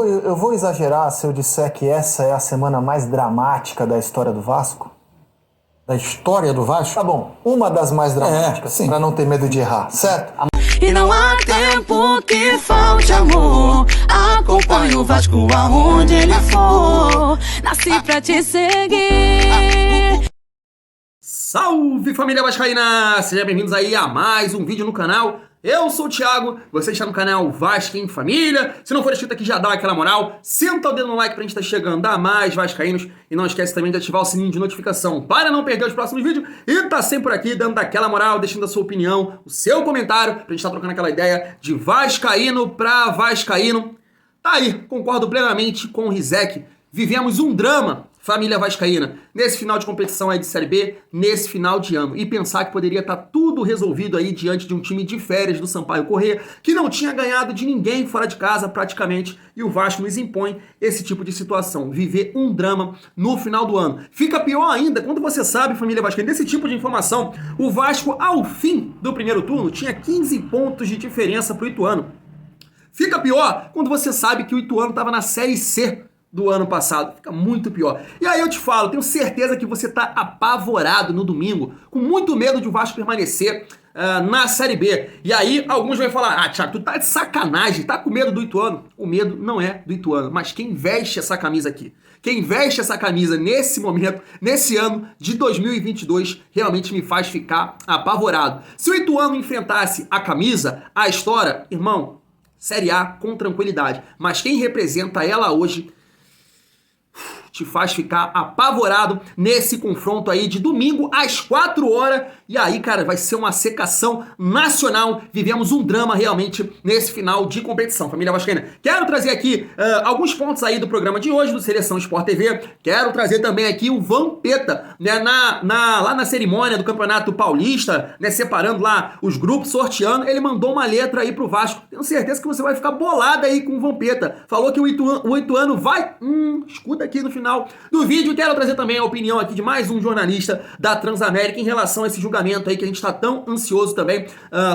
Eu vou exagerar se eu disser que essa é a semana mais dramática da história do Vasco? Da história do Vasco? Tá bom, uma das mais dramáticas, pra não ter medo de errar, certo? E não há tempo que falte amor. Acompanho o Vasco aonde ele for. Nasci pra te seguir. Salve família vascaína! Sejam bem-vindos aí a mais um vídeo no canal. Eu sou o Thiago, você está no canal Vasco em Família. Se não for inscrito aqui, já dá aquela moral. Senta o dedo no like pra gente estar chegando a mais vascaínos. E não esquece também de ativar o sininho de notificação para não perder os próximos vídeos. E tá sempre por aqui, dando aquela moral, deixando a sua opinião, o seu comentário, pra gente estar trocando aquela ideia de vascaíno pra vascaíno. Tá aí, concordo plenamente com o Rizek. Vivemos um drama, família vascaína, nesse final de competição aí de Série B, nesse final de ano. E pensar que poderia estar tudo resolvido aí diante de um time de férias do Sampaio Corrêa, que não tinha ganhado de ninguém fora de casa praticamente, e o Vasco nos impõe esse tipo de situação, viver um drama no final do ano. Fica pior ainda quando você sabe, família vascaína, desse tipo de informação, o Vasco, ao fim do primeiro turno, tinha 15 pontos de diferença pro Ituano. Fica pior quando você sabe que o Ituano estava na Série C do ano passado, fica muito pior. E aí eu te falo, tenho certeza que você tá apavorado no domingo, com muito medo de o Vasco permanecer na Série B. E aí alguns vão falar, Thiago, tu tá de sacanagem, tá com medo do Ituano? O medo não é do Ituano, mas quem veste essa camisa aqui, quem veste essa camisa nesse momento, nesse ano de 2022, realmente me faz ficar apavorado. Se o Ituano enfrentasse a camisa, a história, irmão, Série A com tranquilidade, mas quem representa ela hoje te faz ficar apavorado nesse confronto aí de domingo às 4 horas. E aí, cara, vai ser uma secação nacional. Vivemos um drama realmente nesse final de competição, família vascaína. Quero trazer aqui alguns pontos aí do programa de hoje, do Seleção Sport TV. Quero trazer também aqui o Vampeta, né, lá na cerimônia do Campeonato Paulista, né, separando lá os grupos, sorteando. Ele mandou uma letra aí pro Vasco. Tenho certeza que você vai ficar bolado aí com o Vampeta. Falou que o Ituano vai... escuta aqui no final do vídeo. Quero trazer também a opinião aqui de mais um jornalista da Transamérica em relação a esse julgamento aí que a gente está tão ansioso também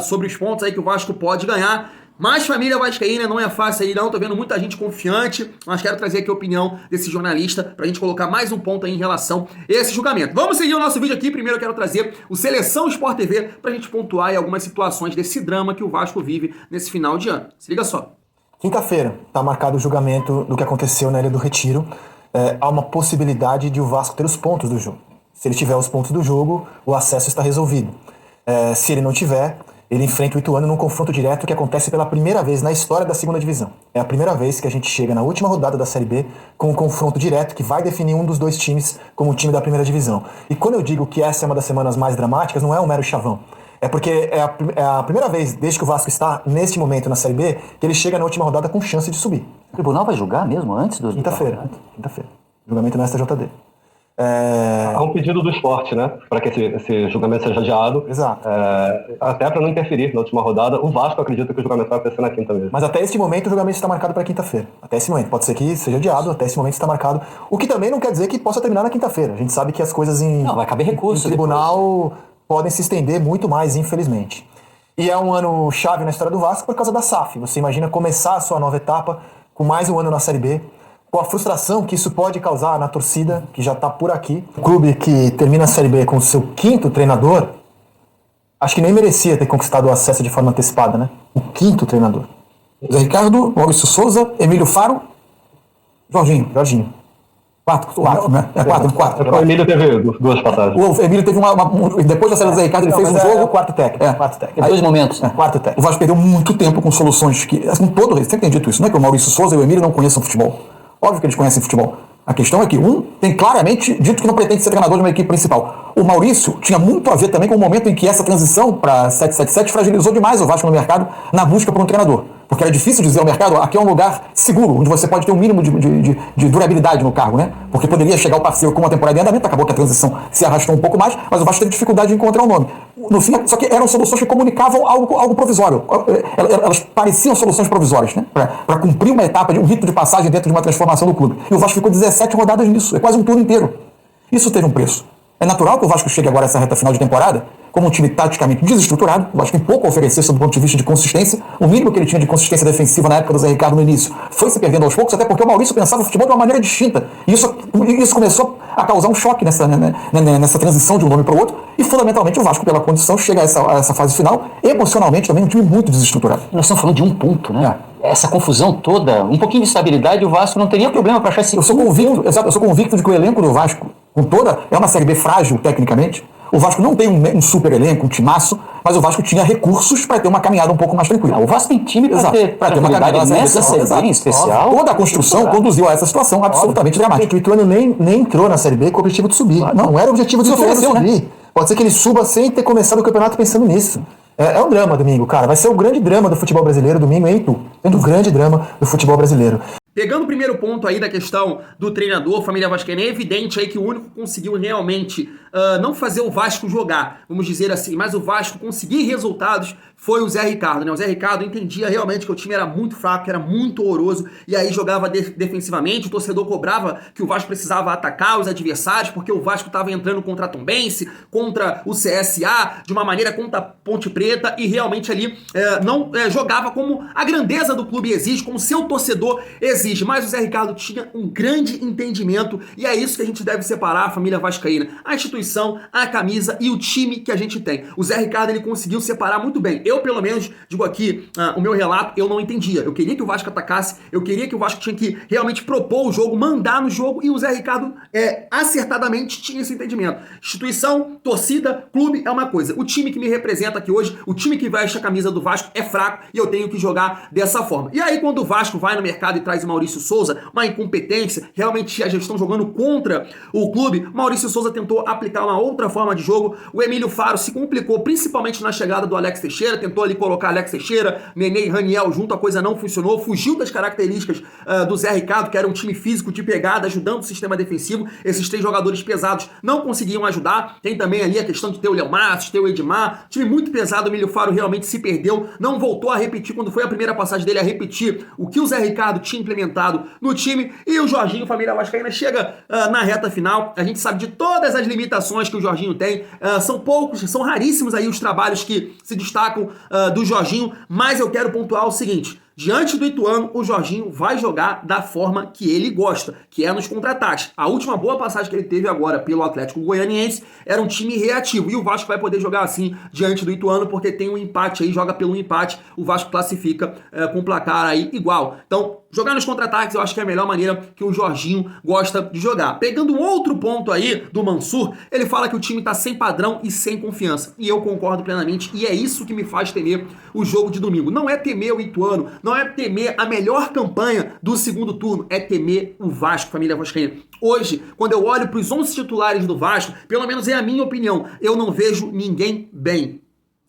sobre os pontos aí que o Vasco pode ganhar. Mas família vascaína, não é fácil aí não, tô vendo muita gente confiante, mas quero trazer aqui a opinião desse jornalista pra gente colocar mais um ponto aí em relação a esse julgamento. Vamos seguir o nosso vídeo aqui. Primeiro eu quero trazer o Seleção Sport TV pra gente pontuar aí algumas situações desse drama que o Vasco vive nesse final de ano. Se liga só. Quinta-feira tá marcado o julgamento do que aconteceu na Ilha do Retiro. Há uma possibilidade de o Vasco ter os pontos do jogo. Se ele tiver os pontos do jogo, o acesso está resolvido. Se ele não tiver, ele enfrenta o Ituano num confronto direto que acontece pela primeira vez na história da segunda divisão. É a primeira vez que a gente chega na última rodada da Série B com um confronto direto que vai definir um dos dois times como o time da primeira divisão. E quando eu digo que essa é uma das semanas mais dramáticas, não é um mero chavão. É porque é a primeira vez, desde que o Vasco está neste momento na Série B, que ele chega na última rodada com chance de subir. O tribunal vai julgar mesmo antes do... Quinta-feira. Julgamento na STJD. Há um pedido do esporte, né? Para que esse julgamento seja adiado. Exato. Até para não interferir na última rodada. O Vasco acredita que o julgamento vai acontecer na quinta mesmo. Mas até esse momento o julgamento está marcado para quinta-feira. Até esse momento. Pode ser que seja adiado, até esse momento está marcado. O que também não quer dizer que possa terminar na quinta-feira. A gente sabe que as coisas Não, vai caber recurso. em tribunal podem se estender muito mais, infelizmente. E é um ano chave na história do Vasco por causa da SAF. Você imagina começar a sua nova etapa com mais um ano na Série B, com a frustração que isso pode causar na torcida, que já está por aqui. O clube que termina a Série B com o seu 5º treinador, acho que nem merecia ter conquistado o acesso de forma antecipada, né? O 5º treinador. Zé Ricardo, Maurício Souza, Emílio Faro, Jorginho. Quatro, né? Quatro. O Emílio teve duas passagens. O Emílio teve depois da saída do Zé Ricardo, ele fez um jogo... É o quarto técnico. Em dois momentos. Quarto técnico. O Vasco perdeu muito tempo com soluções que... Com todo respeito, sempre tem dito isso. Não é que o Maurício Souza e o Emílio não conheçam futebol. Óbvio que eles conhecem futebol. A questão é que um tem claramente dito que não pretende ser treinador de uma equipe principal. O Maurício tinha muito a ver também com o momento em que essa transição para 777 fragilizou demais o Vasco no mercado na busca por um treinador. Porque era difícil dizer ao mercado, aqui é um lugar seguro, onde você pode ter um mínimo de durabilidade no cargo, né? Porque poderia chegar o parceiro com uma temporada em andamento, acabou que a transição se arrastou um pouco mais, mas o Vasco teve dificuldade de encontrar um nome. No fim, só que eram soluções que comunicavam algo provisório. Elas pareciam soluções provisórias, né? Para cumprir uma etapa, um rito de passagem dentro de uma transformação do clube. E o Vasco ficou 17 rodadas nisso, é quase um turno inteiro. Isso teve um preço. É natural que o Vasco chegue agora a essa reta final de temporada como um time taticamente desestruturado. O Vasco tem pouco a oferecer sob o ponto de vista de consistência. O mínimo que ele tinha de consistência defensiva na época do Zé Ricardo no início foi se perdendo aos poucos, até porque o Maurício pensava o futebol de uma maneira distinta. E isso começou a causar um choque nessa transição de um nome para o outro. E fundamentalmente o Vasco, pela condição, chega a essa fase final, emocionalmente também um time muito desestruturado. Nós estamos falando de um ponto, né? Essa confusão toda, um pouquinho de estabilidade, o Vasco não teria problema para achar esse... Eu sou convicto de que o elenco do Vasco, é uma Série B frágil tecnicamente. O Vasco não tem um super elenco, um timaço, mas o Vasco tinha recursos para ter uma caminhada um pouco mais tranquila. O Vasco tem time para ter uma caminhada nessa Série B em especial. Toda a construção conduziu a essa situação absolutamente dramática. O Ituano nem entrou na Série B com o objetivo de subir. Não era o objetivo de subir. Né? Pode ser que ele suba sem ter começado o campeonato pensando nisso. É um drama domingo, cara. Vai ser o grande drama do futebol brasileiro domingo, hein, Tu? Sendo o grande drama do futebol brasileiro. Pegando o primeiro ponto aí da questão do treinador, família vascaína, é evidente aí que o único que conseguiu realmente não fazer o Vasco jogar, vamos dizer assim, mas o Vasco conseguir resultados foi o Zé Ricardo, né? O Zé Ricardo entendia realmente que o time era muito fraco, que era muito horroroso, e aí jogava defensivamente, o torcedor cobrava que o Vasco precisava atacar os adversários, porque o Vasco estava entrando contra a Tombense, contra o CSA, de uma maneira contra a Ponte Preta, e realmente ali não jogava como a grandeza do clube exige, como seu torcedor exige. Mas o Zé Ricardo tinha um grande entendimento, e é isso que a gente deve separar a família vascaína, a instituição, a camisa e o time que a gente tem. O Zé Ricardo, ele conseguiu separar muito bem. Eu, pelo menos, digo aqui, o meu relato, eu não entendia. Eu queria que o Vasco atacasse, eu queria que o Vasco tinha que realmente propor o jogo, mandar no jogo, e o Zé Ricardo acertadamente tinha esse entendimento. Instituição, torcida, clube é uma coisa. O time que me representa aqui hoje, o time que veste a camisa do Vasco é fraco e eu tenho que jogar dessa forma. E aí, quando o Vasco vai no mercado e traz o Maurício Souza, uma incompetência, realmente a gestão jogando contra o clube, Maurício Souza tentou aplicar uma outra forma de jogo, o Emílio Faro se complicou, principalmente na chegada do Alex Teixeira, tentou ali colocar Alex Teixeira, Nenê e Raniel junto, a coisa não funcionou, fugiu das características do Zé Ricardo, que era um time físico de pegada, ajudando o sistema defensivo. Esses 3 jogadores pesados não conseguiam ajudar. Tem também ali a questão de ter o Léo Matos, ter o Edmar, time muito pesado. O Emílio Faro realmente se perdeu, não voltou a repetir, quando foi a primeira passagem dele, a repetir o que o Zé Ricardo tinha implementado no time. E o Jorginho, família vascaína, chega na reta final. A gente sabe de todas as limitações que o Jorginho tem, são poucos, são raríssimos aí os trabalhos que se destacam do Jorginho, mas eu quero pontuar o seguinte: diante do Ituano, o Jorginho vai jogar da forma que ele gosta, que é nos contra-ataques. A última boa passagem que ele teve agora pelo Atlético Goianiense era um time reativo, e o Vasco vai poder jogar assim diante do Ituano, porque tem um empate aí, joga pelo empate, o Vasco classifica com o placar aí igual. Então, jogar nos contra-ataques eu acho que é a melhor maneira que o Jorginho gosta de jogar. Pegando um outro ponto aí do Mansur, ele fala que o time tá sem padrão e sem confiança, e eu concordo plenamente, e é isso que me faz temer o jogo de domingo. Não é temer o Ituano, não é temer a melhor campanha do segundo turno, é temer o Vasco, família vascaína. Hoje, quando eu olho para os 11 titulares do Vasco, pelo menos é a minha opinião, eu não vejo ninguém bem.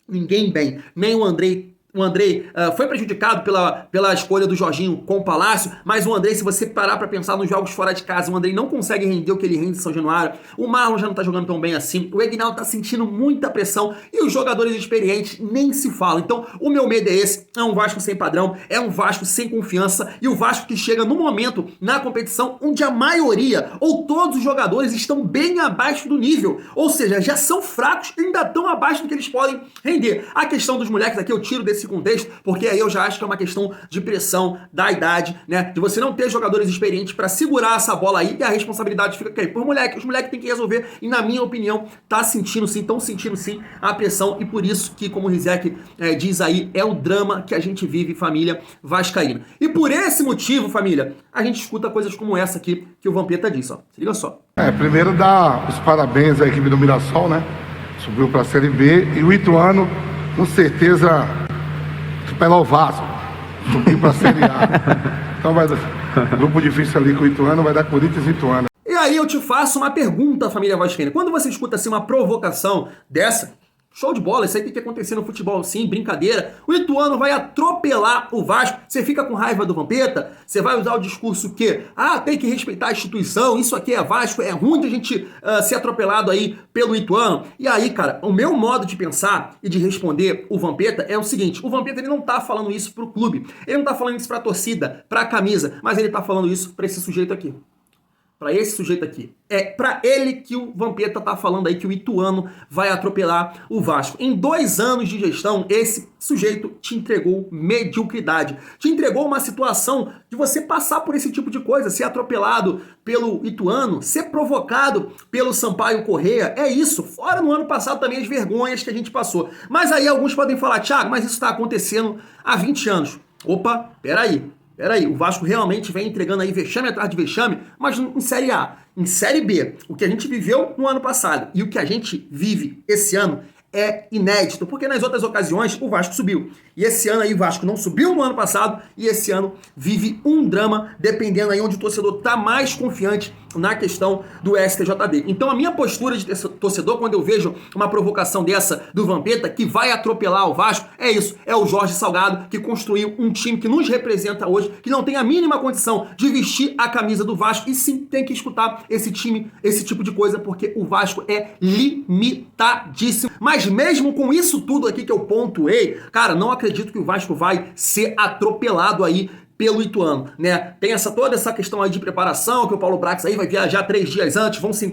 Ninguém bem. Nem o Andrei. O Andrei foi prejudicado pela escolha do Jorginho com o Palácio, mas o Andrei, se você parar para pensar nos jogos fora de casa, o Andrei não consegue render o que ele rende em São Januário, o Marlon já não tá jogando tão bem assim, o Egnaldo tá sentindo muita pressão e os jogadores experientes nem se falam. Então, o meu medo é esse, é um Vasco sem padrão, é um Vasco sem confiança, e o Vasco que chega no momento na competição onde a maioria ou todos os jogadores estão bem abaixo do nível, ou seja, já são fracos e ainda estão abaixo do que eles podem render. A questão dos moleques aqui eu tiro desse contexto, porque aí eu já acho que é uma questão de pressão, da idade, né, de você não ter jogadores experientes para segurar essa bola aí, e a responsabilidade fica aqui por moleque. Os moleques têm que resolver, e na minha opinião estão sentindo sim a pressão, e por isso que, como o Rizek diz aí, é o drama que a gente vive, família vascaína. E por esse motivo, família, a gente escuta coisas como essa aqui que o Vampeta disse, ó. Se liga só. Primeiro dar os parabéns à equipe do Mirassol, né? Subiu para a Série B, e o Ituano, com certeza, superar o Vasco, subir para a Série A. Então vai dar grupo difícil ali com o Ituano, vai dar Corinthians e Ituano. E aí eu te faço uma pergunta, família vascaína. Quando você escuta assim uma provocação dessa, show de bola, isso aí tem que acontecer no futebol, sim, brincadeira. O Ituano vai atropelar o Vasco. Você fica com raiva do Vampeta? Você vai usar o discurso que, tem que respeitar a instituição, isso aqui é Vasco, é ruim de a gente ser atropelado aí pelo Ituano. E aí, cara, o meu modo de pensar e de responder o Vampeta é o seguinte: o Vampeta, ele não tá falando isso pro clube, ele não tá falando isso pra torcida, pra camisa, mas ele tá falando isso pra esse sujeito aqui. para esse sujeito aqui. É para ele que o Vampeta tá falando aí que o Ituano vai atropelar o Vasco. Em 2 anos de gestão, esse sujeito te entregou mediocridade. Te entregou uma situação de você passar por esse tipo de coisa, ser atropelado pelo Ituano, ser provocado pelo Sampaio Corrêa. É isso. Fora no ano passado também as vergonhas que a gente passou. Mas aí alguns podem falar, Thiago, mas isso está acontecendo há 20 anos. Opa, peraí, o Vasco realmente vem entregando aí vexame atrás de vexame, mas em Série A. Em Série B, o que a gente viveu no ano passado e o que a gente vive esse ano é inédito, porque nas outras ocasiões o Vasco subiu. E esse ano aí o Vasco não subiu no ano passado e esse ano vive um drama, dependendo aí onde o torcedor está mais confiante na questão do STJD. Então a minha postura de torcedor, quando eu vejo uma provocação dessa do Vampeta, que vai atropelar o Vasco, é isso, é o Jorge Salgado, que construiu um time que nos representa hoje, que não tem a mínima condição de vestir a camisa do Vasco, e sim tem que escutar esse time, esse tipo de coisa, porque o Vasco é limitadíssimo. Mas mesmo com isso tudo aqui que eu pontuei, cara, não acredito que o Vasco vai ser atropelado aí pelo Ituano, né? Tem toda essa questão aí de preparação, que o Paulo Brax aí vai viajar 3 dias antes, vão se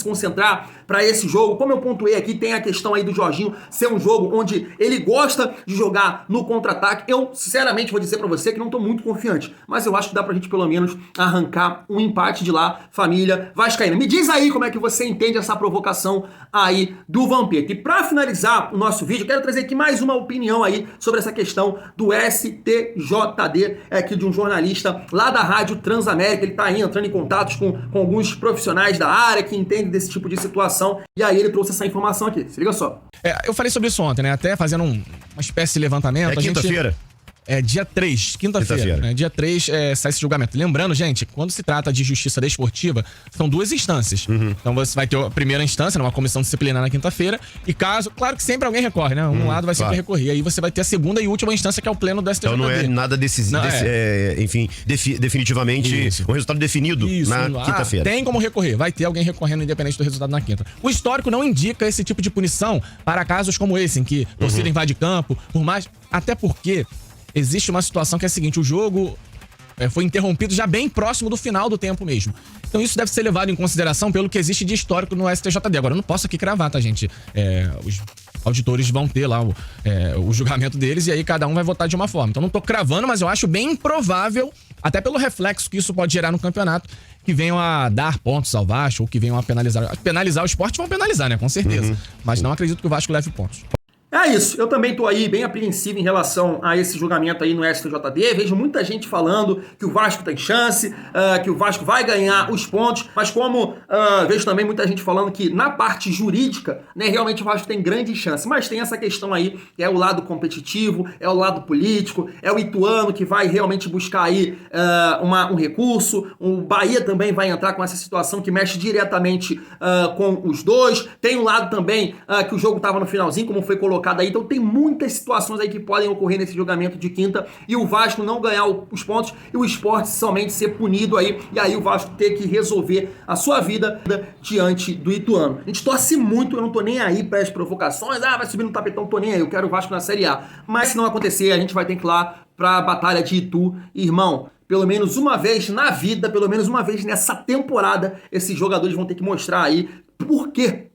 concentrar para esse jogo. Como eu pontuei aqui, tem a questão aí do Jorginho ser um jogo onde ele gosta de jogar no contra-ataque. Eu, sinceramente, vou dizer para você que não tô muito confiante, mas eu acho que dá pra gente, pelo menos, arrancar um empate de lá, família vascaína. Me diz aí como é que você entende essa provocação aí do Vampeta. E para finalizar o nosso vídeo, quero trazer aqui mais uma opinião aí sobre essa questão do STJD, aqui de um jornalista lá da Rádio Transamérica. Ele tá aí entrando em contatos com alguns profissionais da área que entendem desse tipo de situação, e aí ele trouxe essa informação aqui. Se liga só. Eu falei sobre isso ontem, né? Até fazendo uma espécie de levantamento. É quinta-feira? É dia 3, quinta-feira. Né? Dia 3 sai esse julgamento. Lembrando, gente, quando se trata de justiça desportiva, são 2 instâncias. Então você vai ter a primeira instância, uma comissão disciplinar na quinta-feira, e caso, claro que sempre alguém recorre, né? Um lado vai sempre recorrer. E aí você vai ter a segunda e última instância, que é o pleno do STJD. Então não é nada definitivamente um resultado definido na quinta-feira. Tem como recorrer, vai ter alguém recorrendo independente do resultado na quinta. O histórico não indica esse tipo de punição para casos como esse, em que torcida invade campo, por mais... Até porque existe uma situação que é a seguinte: o jogo foi interrompido já bem próximo do final do tempo mesmo. Então isso deve ser levado em consideração pelo que existe de histórico no STJD. Agora, eu não posso aqui cravar, tá, gente? Os auditores vão ter lá o julgamento deles, e aí cada um vai votar de uma forma. Então não tô cravando, mas eu acho bem improvável, até pelo reflexo que isso pode gerar no campeonato, que venham a dar pontos ao Vasco, ou que venham a penalizar. Penalizar o esporte vão penalizar, né? Com certeza. Mas não acredito que o Vasco leve pontos. É isso, eu também tô aí bem apreensivo em relação a esse julgamento aí no STJD. Vejo muita gente falando que o Vasco tem chance, que o Vasco vai ganhar os pontos, mas como vejo também muita gente falando que na parte jurídica, né, realmente o Vasco tem grande chance. Mas tem essa questão aí, que é o lado competitivo, é o lado político, é o Ituano que vai realmente buscar aí um recurso. O Bahia também vai entrar com essa situação que mexe diretamente com os dois. Tem um lado também que o jogo tava no finalzinho, como foi colocado aí. Então tem muitas situações aí que podem ocorrer nesse julgamento de quinta, e o Vasco não ganhar os pontos e o esporte somente ser punido aí, e aí o Vasco ter que resolver a sua vida diante do Ituano. A gente torce muito, eu não tô nem aí para as provocações, vai subir no tapetão, tô nem aí, eu quero o Vasco na Série A. Mas se não acontecer, a gente vai ter que ir lá pra Batalha de Itu. Irmão, pelo menos uma vez na vida, pelo menos uma vez nessa temporada, esses jogadores vão ter que mostrar aí por que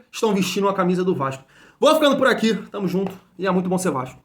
estão vestindo a camisa do Vasco. Vou ficando por aqui, tamo junto, e é muito bom ser Vasco.